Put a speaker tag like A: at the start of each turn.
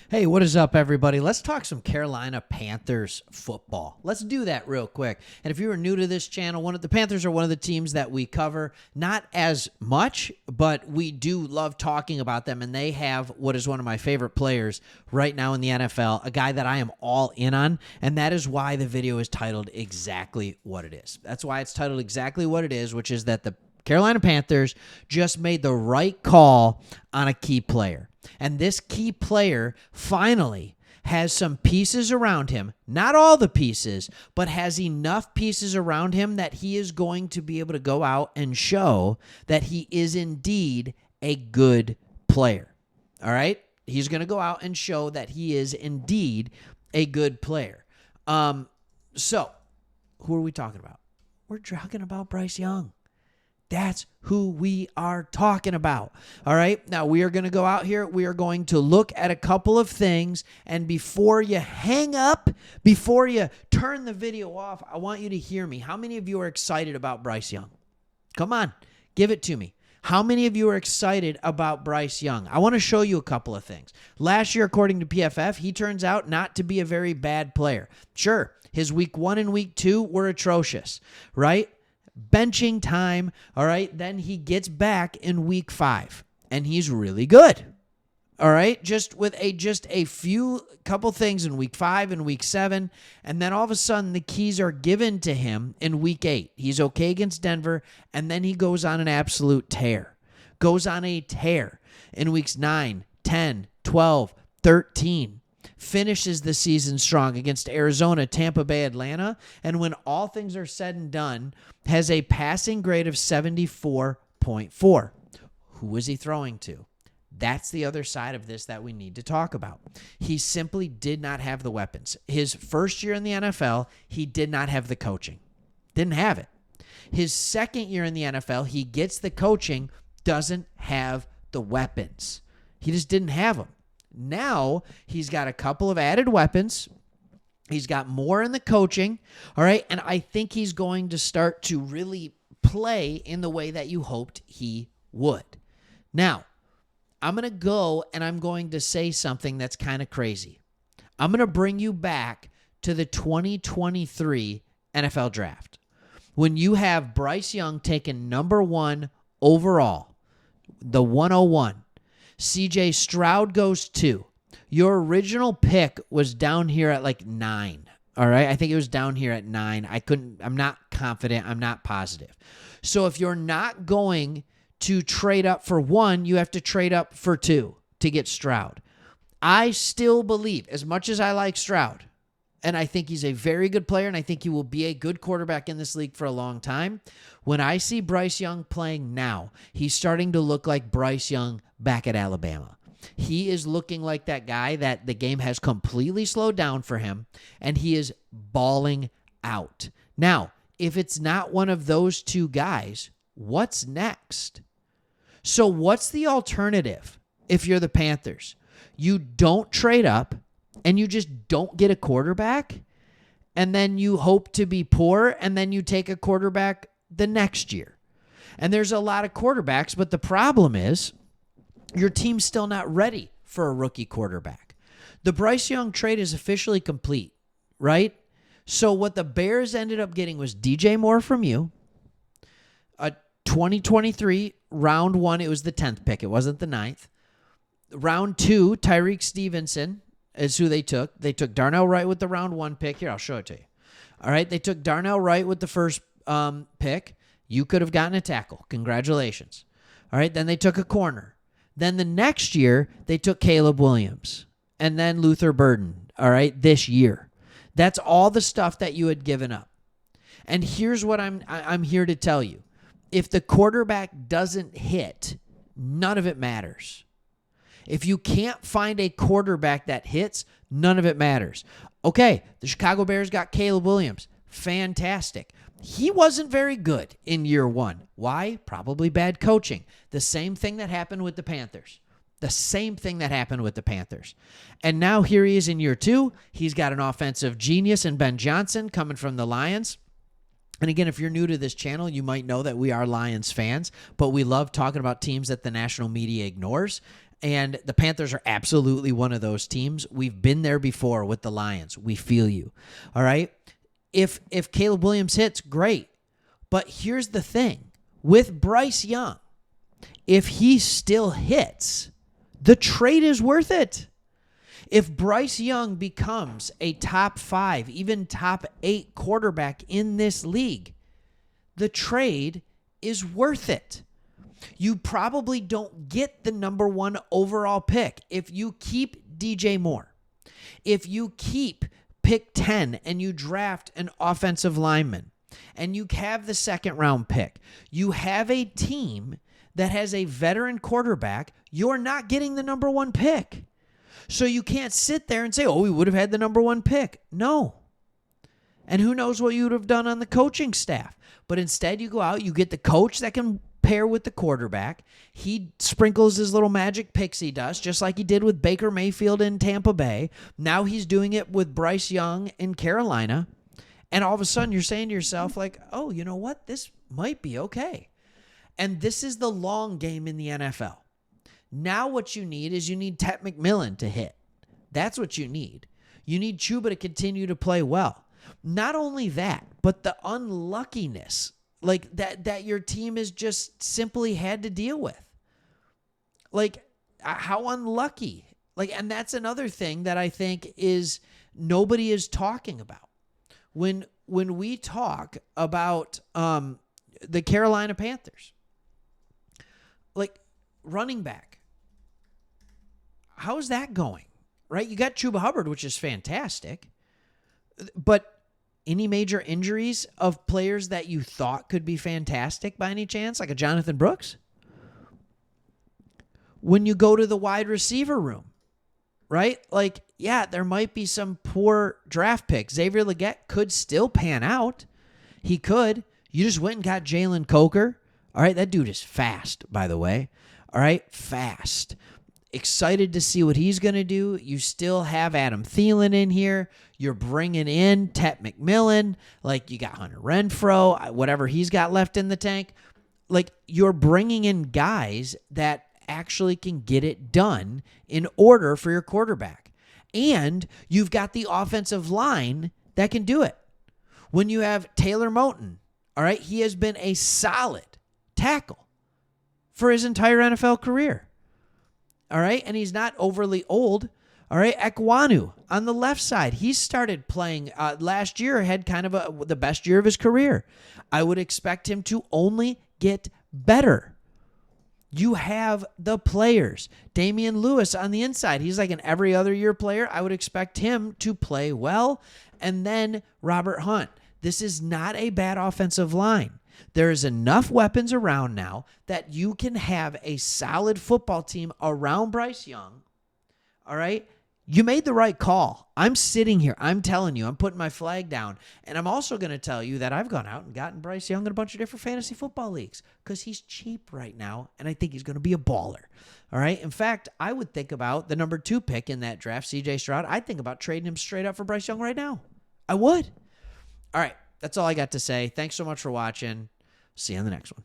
A: Hey, what is up, everybody? Let's talk some Carolina Panthers football. Let's do that real quick. And if you are new to this channel, the Panthers are one of the teams that we cover, not as much, but we do love talking about them. And they have what is one of my favorite players right now in the NFL, a guy that I am all in on. And that is why the video is titled exactly what it is. That's why it's titled exactly what it is, which is that the Carolina Panthers just made the right call on a key player. And this key player finally has some pieces around him, not all the pieces, but has enough pieces around him that he is going to be able to go out and show that he is indeed a good player. All right? He's going to go out and show that he is indeed a good player. So, who are we talking about? We're talking about Bryce Young. That's who we are talking about. All right. Now we are going to go out here. We are going to look at a couple of things. And before you hang up, before you turn the video off, I want you to hear me. How many of you are excited about Bryce Young? Come on, give it to me. How many of you are excited about Bryce Young? I want to show you a couple of things. Last year, according to PFF, he turns out not to be a very bad player. Sure, his week 1 and week 2 were atrocious, right? Benching time, all right? Then he gets back in week 5, and he's really good, all right? Just with a few couple things in week 5 and week 7, and then all of a sudden the keys are given to him in week 8. He's okay against Denver, and then he goes on an absolute tear. Goes on a tear in weeks 9, 10, 12, 13. Finishes the season strong against Arizona, Tampa Bay, Atlanta, and when all things are said and done, has a passing grade of 74.4. Who is he throwing to? That's the other side of this that we need to talk about. He simply did not have the weapons. His first year in the NFL, he did not have the coaching. Didn't have it. His second year in the NFL, he gets the coaching, doesn't have the weapons. He just didn't have them. Now he's got a couple of added weapons. He's got more in the coaching, all right? And I think he's going to start to really play in the way that you hoped he would. Now, I'm going to go and I'm going to say something that's kind of crazy. I'm going to bring you back to the 2023 NFL Draft when you have Bryce Young taken number 1 overall, the 101. CJ Stroud goes 2. Your original pick was down here at like 9. All right. I think it was down here at 9. I'm not confident. I'm not positive. So if you're not going to trade up for 1, you have to trade up for 2 to get Stroud. I still believe, as much as I like Stroud, and I think he's a very good player, and I think he will be a good quarterback in this league for a long time. When I see Bryce Young playing now, he's starting to look like Bryce Young back at Alabama. He is looking like that guy that the game has completely slowed down for him, and he is balling out. Now, if it's not one of those two guys, what's next? So what's the alternative if you're the Panthers? You don't trade up, and you just don't get a quarterback, and then you hope to be poor, and then you take a quarterback the next year. And there's a lot of quarterbacks, but the problem is your team's still not ready for a rookie quarterback. The Bryce Young trade is officially complete, right? So what the Bears ended up getting was DJ Moore from you, a 2023 round 1, it was the 10th pick. It wasn't the 9th. Round 2, Tyreek Stevenson is who they took. They took Darnell Wright with the round 1 pick. Here, I'll show it to you. All right, they took Darnell Wright with the first pick. You could have gotten a tackle. Congratulations. All right, then they took a corner. Then the next year, they took Caleb Williams and then Luther Burden, all right, this year. That's all the stuff that you had given up. And here's what I'm here to tell you. If the quarterback doesn't hit, none of it matters. If you can't find a quarterback that hits, none of it matters. Okay, the Chicago Bears got Caleb Williams. Fantastic. He wasn't very good in year 1. Why? Probably bad coaching. The same thing that happened with the Panthers. And now here he is in year 2. He's got an offensive genius in Ben Johnson coming from the Lions. And again, if you're new to this channel, you might know that we are Lions fans, but we love talking about teams that the national media ignores. And the Panthers are absolutely one of those teams. We've been there before with the Lions. We feel you. All right? If Caleb Williams hits, great. But here's the thing. With Bryce Young, if he still hits, the trade is worth it. If Bryce Young becomes a top 5, even top 8 quarterback in this league, the trade is worth it. You probably don't get the number 1 overall pick if you keep DJ Moore. If you keep pick 10 and you draft an offensive lineman and you have the second round pick, you have a team that has a veteran quarterback, you're not getting the number 1 pick. So you can't sit there and say, oh, we would have had the number 1 pick. No. And who knows what you would have done on the coaching staff. But instead you go out, you get the coach that can pair with the quarterback. He sprinkles his little magic pixie dust, just like he did with Baker Mayfield in Tampa Bay. Now he's doing it with Bryce Young in Carolina. And all of a sudden you're saying to yourself, like, oh, you know what? This might be okay. And this is the long game in the NFL. Now what you need is you need Tet McMillan to hit. That's what you need. You need Chuba to continue to play well. Not only that, but the unluckiness like that your team has just simply had to deal with. Like, how unlucky. Like, and that's another thing that I think is nobody is talking about. When we talk about the Carolina Panthers, like running back, how's that going? Right? You got Chuba Hubbard, which is fantastic, but any major injuries of players that you thought could be fantastic by any chance, like a Jonathan Brooks? When you go to the wide receiver room, right? Like, yeah, there might be some poor draft picks. Xavier Legette could still pan out. He could. You just went and got Jalen Coker. All right, that dude is fast, by the way. All right, fast. Excited to see what he's going to do. You still have Adam Thielen in here. You're bringing in Tet McMillan. Like, you got Hunter Renfrow, whatever he's got left in the tank. Like, you're bringing in guys that actually can get it done in order for your quarterback. And you've got the offensive line that can do it. When you have Taylor Moton, all right, he has been a solid tackle for his entire NFL career. All right, and he's not overly old. All right, Ekwonu on the left side. He started playing last year, had kind of the best year of his career. I would expect him to only get better. You have the players. Damian Lewis on the inside. He's like an every other year player. I would expect him to play well. And then Robert Hunt. This is not a bad offensive line. There is enough weapons around now that you can have a solid football team around Bryce Young. All right? You made the right call. I'm sitting here. I'm telling you. I'm putting my flag down. And I'm also going to tell you that I've gone out and gotten Bryce Young in a bunch of different fantasy football leagues because he's cheap right now, and I think he's going to be a baller. All right? In fact, I would think about the number 2 pick in that draft, C.J. Stroud. I'd think about trading him straight up for Bryce Young right now. I would. All right. That's all I got to say. Thanks so much for watching. See you on the next one.